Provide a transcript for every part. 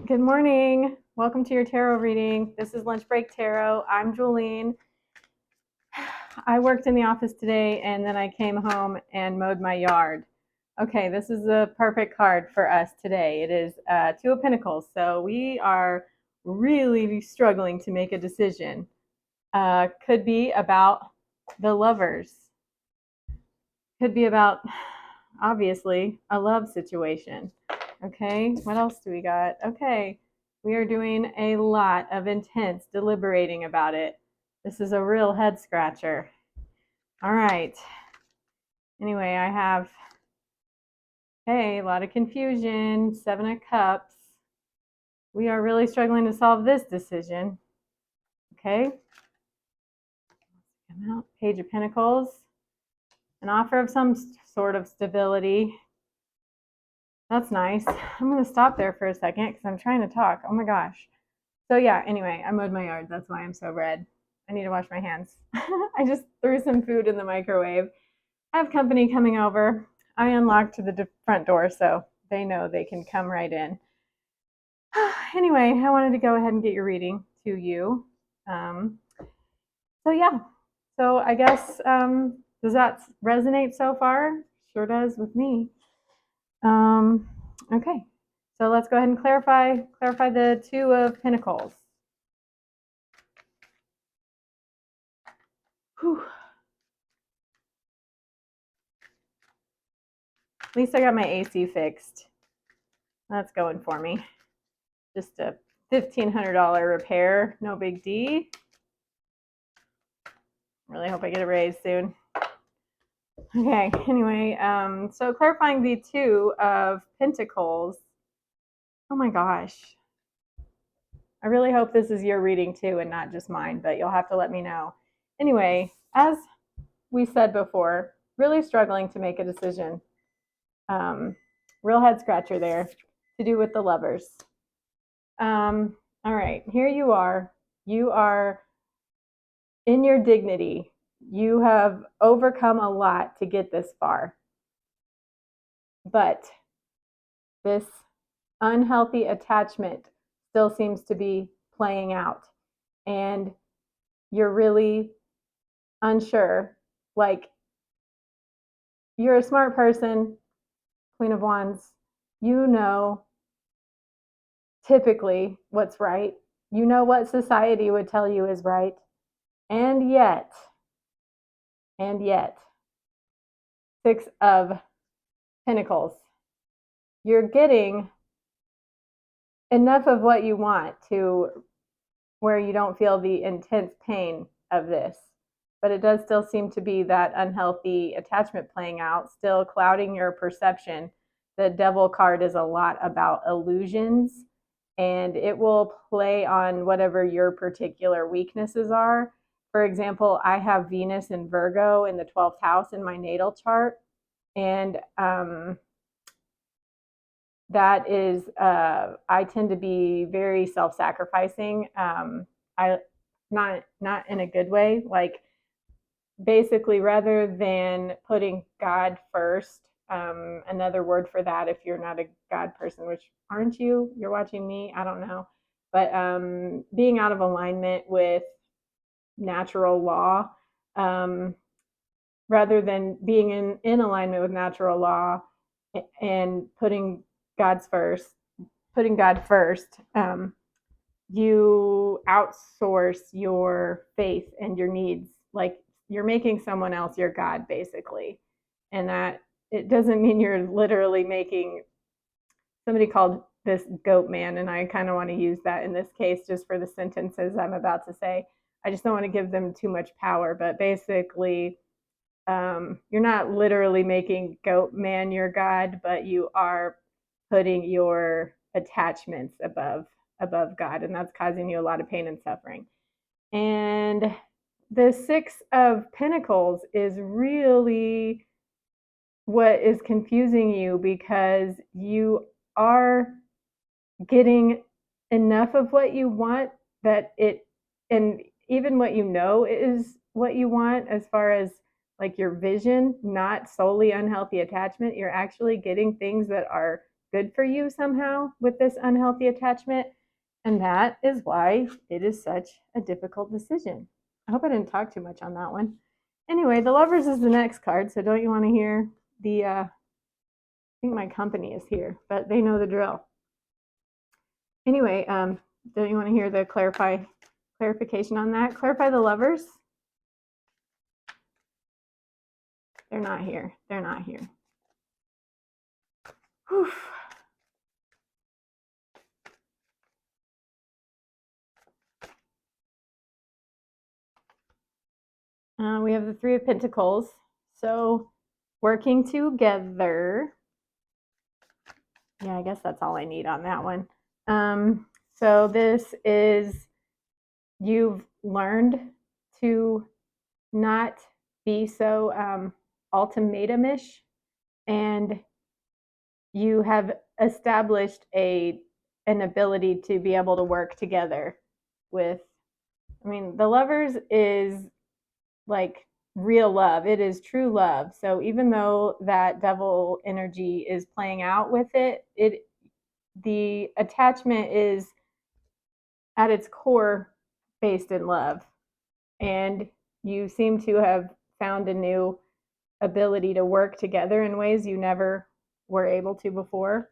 Good morning. Welcome to your tarot reading. This is Lunch Break Tarot. I'm Julene. I worked in the office today and then I came home and mowed my yard. Okay, this is the perfect card for us today. It is Two of Pentacles. So we are really struggling to make a decision. Could be about the lovers. Could be about, obviously, a love situation. Okay, what else do we got? Okay, we are doing a lot of intense deliberating about it. This is a real head scratcher. All right. Anyway, I have, hey, a lot of confusion, Seven of Cups. We are really struggling to solve this decision. Okay. Page of Pentacles, an offer of some sort of stability. That's nice. I'm going to stop there for a second because I'm trying to talk. Oh my gosh. So yeah, anyway, I mowed my yard. That's why I'm so red. I need to wash my hands. I just threw some food in the microwave. I have company coming over. I unlocked the front door so they know they can come right in. Anyway, I wanted to go ahead and get your reading to you. So yeah, so I guess, does that resonate so far? Sure does with me. Okay, so let's go ahead and clarify the Two of Pentacles. Whew. At least I got my AC fixed. That's going for me. Just a $1,500 repair, no big D. Really hope I get a raise soon. Okay, anyway, so clarifying the Two of Pentacles. Oh my gosh. I really hope this is your reading too and not just mine, but you'll have to let me know. Anyway, as we said before, really struggling to make a decision. Real head scratcher there to do with the lovers. All right, here you are. You are in your dignity. You have overcome a lot to get this far. But this unhealthy attachment still seems to be playing out. And you're really unsure. Like, you're a smart person, Queen of Wands. You know typically what's right. You know what society would tell you is right. And yet, Six of Pentacles. You're getting enough of what you want to where you don't feel the intense pain of this. But it does still seem to be that unhealthy attachment playing out, still clouding your perception. The Devil card is a lot about illusions, and it will play on whatever your particular weaknesses are. For example, I have Venus in Virgo in the 12th house in my natal chart, and that is, I tend to be very self-sacrificing. I not in a good way. Like, basically, rather than putting God first, another word for that, if you're not a God person, which aren't you? You're watching me. I don't know, but being out of alignment with natural law, rather than being in alignment with natural law and putting God first, you outsource your faith and your needs. Like, you're making someone else your God, basically. And that it doesn't mean you're literally making, somebody called this goat man, and I kind of want to use that in this case just for the sentences I'm about to say. I just don't want to give them too much power, but basically, you're not literally making goat man your God, but you are putting your attachments above God, and that's causing you a lot of pain and suffering. And the Six of Pentacles is really what is confusing you, because you are getting enough of what you want that it, and even what you know is what you want, as far as like your vision, not solely unhealthy attachment. You're actually getting things that are good for you somehow with this unhealthy attachment. And that is why it is such a difficult decision. I hope I didn't talk too much on that one. Anyway, the Lovers is the next card. So don't you want to hear the, I think my company is here, but they know the drill. Anyway, don't you want to hear the clarification on that? Clarify the Lovers. They're not here. They're not here. Whew. We have the Three of Pentacles. So working together. Yeah, I guess that's all I need on that one. So this is, you've learned to not be so ultimatumish, and you have established an ability to be able to work together with, I mean, the Lovers is like real love. It is true love. So even though that devil energy is playing out with it, the attachment is at its core based in love. And you seem to have found a new ability to work together in ways you never were able to before,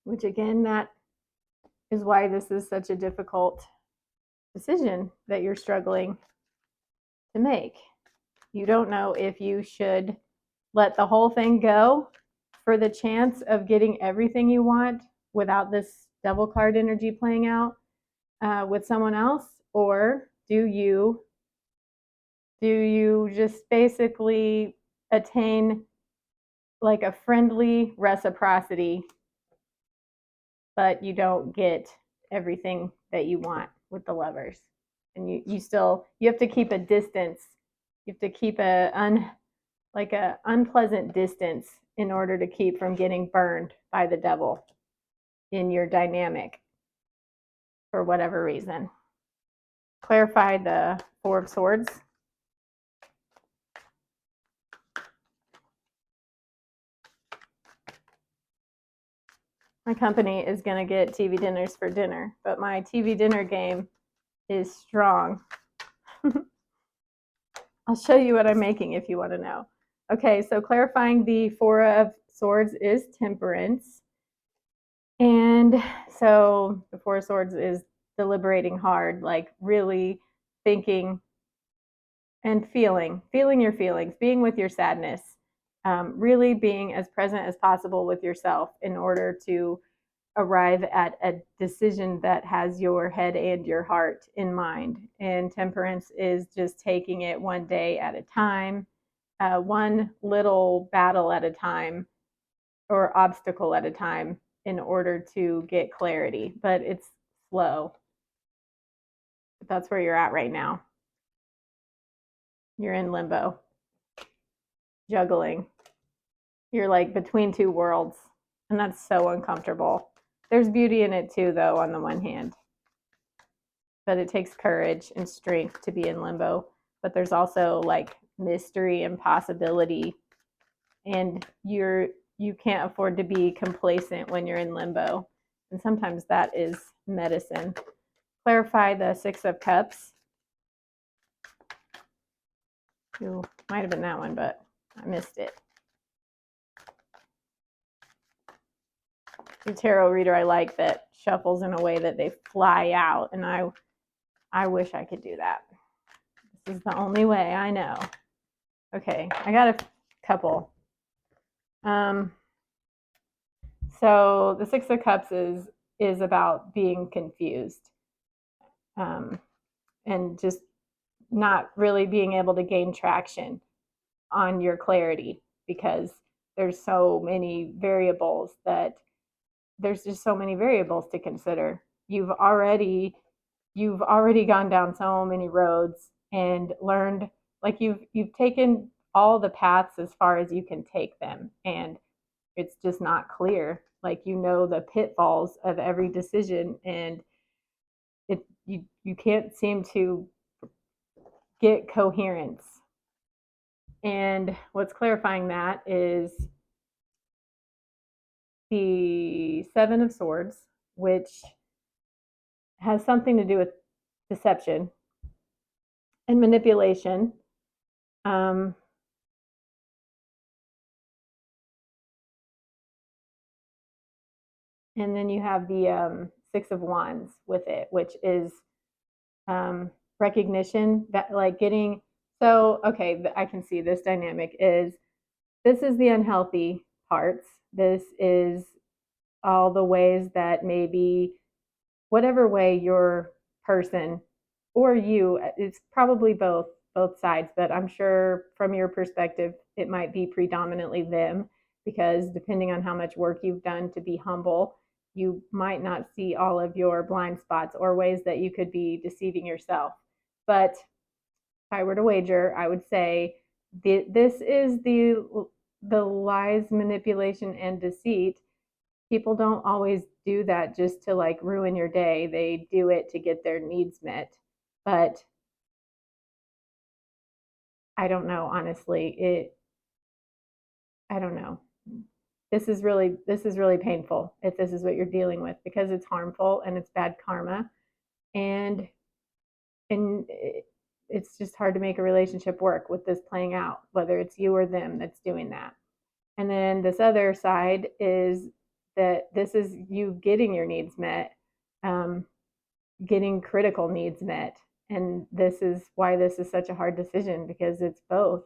which again, that is why this is such a difficult decision that you're struggling to make. You don't know if you should let the whole thing go for the chance of getting everything you want without this devil card energy playing out with someone else, or do you just basically attain like a friendly reciprocity, but you don't get everything that you want with the Lovers, and you have to keep a distance. You have to keep a unpleasant distance in order to keep from getting burned by the devil in your dynamic for whatever reason. Clarify the Four of Swords. My company is going to get TV dinners for dinner, but my TV dinner game is strong. I'll show you what I'm making if you want to know. Okay, so clarifying the Four of Swords is Temperance. And so the Four of Swords is deliberating hard, like really thinking and feeling your feelings, being with your sadness, really being as present as possible with yourself in order to arrive at a decision that has your head and your heart in mind. And Temperance is just taking it one day at a time, one little battle at a time or obstacle at a time in order to get clarity. But it's slow. But that's where you're at right now. You're in limbo, juggling. You're like between two worlds, and that's so uncomfortable. There's beauty in it too, though, on the one hand. But it takes courage and strength to be in limbo. But there's also like mystery and possibility. And you can't afford to be complacent when you're in limbo. And sometimes that is medicine. Clarify the Six of Cups. Ooh, might have been that one, but I missed it. The tarot reader I like that shuffles in a way that they fly out, and I wish I could do that. This is the only way I know. Okay, I got a couple. So the Six of Cups is about being confused, and just not really being able to gain traction on your clarity, because there's so many variables to consider. You've already gone down so many roads and learned, like you've taken all the paths as far as you can take them, and it's just not clear. Like, the pitfalls of every decision, and you can't seem to get coherence. And what's clarifying that is the Seven of Swords, which has something to do with deception and manipulation. And then you have the Six of Wands with it, which is recognition, that like getting, so okay, I can see this dynamic is, this is the unhealthy parts. This is all the ways that maybe whatever way your person or you, it's probably both sides, but I'm sure from your perspective it might be predominantly them, because depending on how much work you've done to be humble, you might not see all of your blind spots or ways that you could be deceiving yourself. But if I were to wager, I would say this is the lies, manipulation, and deceit. People don't always do that just to like ruin your day. They do it to get their needs met. But I don't know, honestly. I don't know. This is really painful if this is what you're dealing with, because it's harmful and it's bad karma, and and it's just hard to make a relationship work with this playing out, whether it's you or them that's doing that. And then this other side is that this is you getting your needs met, um, getting critical needs met. And this is why this is such a hard decision, because it's both.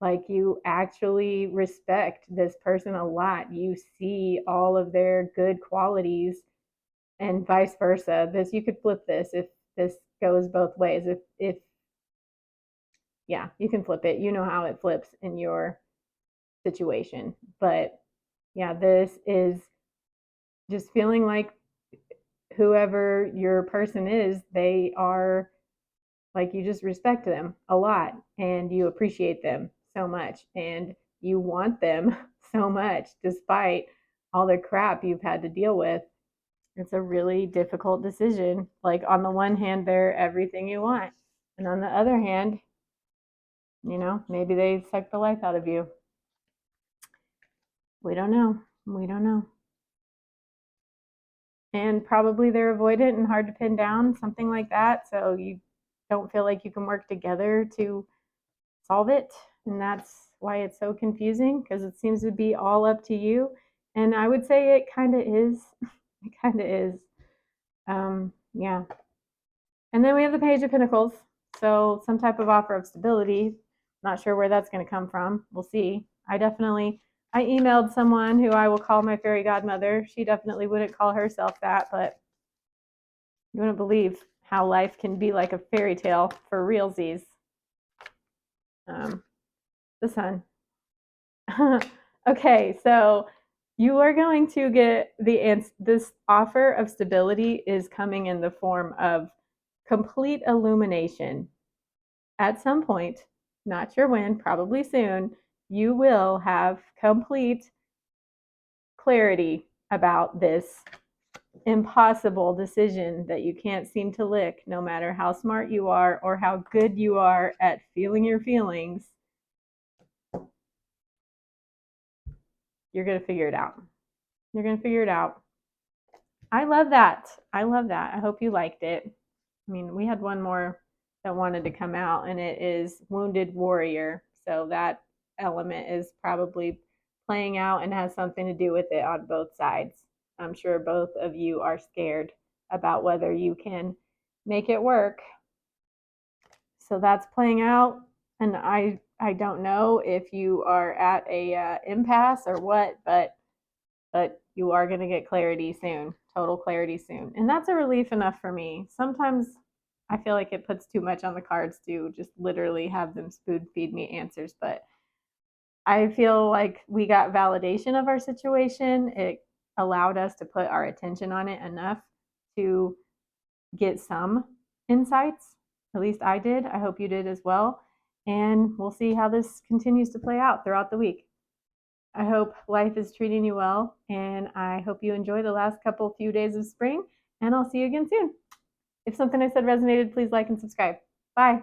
Like, you actually respect this person a lot. You see all of their good qualities, and vice versa. This, you could flip this if this goes both ways. If yeah, you can flip it. You know how it flips in your situation. But yeah, this is just feeling like whoever your person is, they are like, you just respect them a lot and you appreciate them so much and you want them so much despite all the crap you've had to deal with. It's a really difficult decision. Like, on the one hand, they're everything you want, and on the other hand, maybe they suck the life out of you. We don't know. We don't know. And probably they're avoidant and hard to pin down, something like that. So you don't feel like you can work together to solve it. And that's why it's so confusing, because it seems to be all up to you. And I would say it kind of is. It kind of is. Yeah. And then we have the Page of Pentacles. So some type of offer of stability. Not sure where that's going to come from. We'll see. I emailed someone who I will call my fairy godmother. She definitely wouldn't call herself that, but you wouldn't believe how life can be like a fairy tale for realsies. The Sun. Okay, so you are going to get this offer of stability is coming in the form of complete illumination. At some point, not sure when, probably soon, you will have complete clarity about this impossible decision that you can't seem to lick, no matter how smart you are or how good you are at feeling your feelings. You're going to figure it out. You're going to figure it out. I love that. I love that. I hope you liked it. I mean, we had one more that wanted to come out, and it is Wounded Warrior. So that element is probably playing out and has something to do with it on both sides. I'm sure both of you are scared about whether you can make it work. So that's playing out, and I don't know if you are at a impasse or what, but you are going to get clarity soon, total clarity soon. And that's a relief enough for me. Sometimes I feel like it puts too much on the cards to just literally have them spoon feed me answers, but I feel like we got validation of our situation. It allowed us to put our attention on it enough to get some insights. At least I did. I hope you did as well. And we'll see how this continues to play out throughout the week. I hope life is treating you well, and I hope you enjoy the last few days of spring, and I'll see you again soon. If something I said resonated, please like and subscribe. Bye.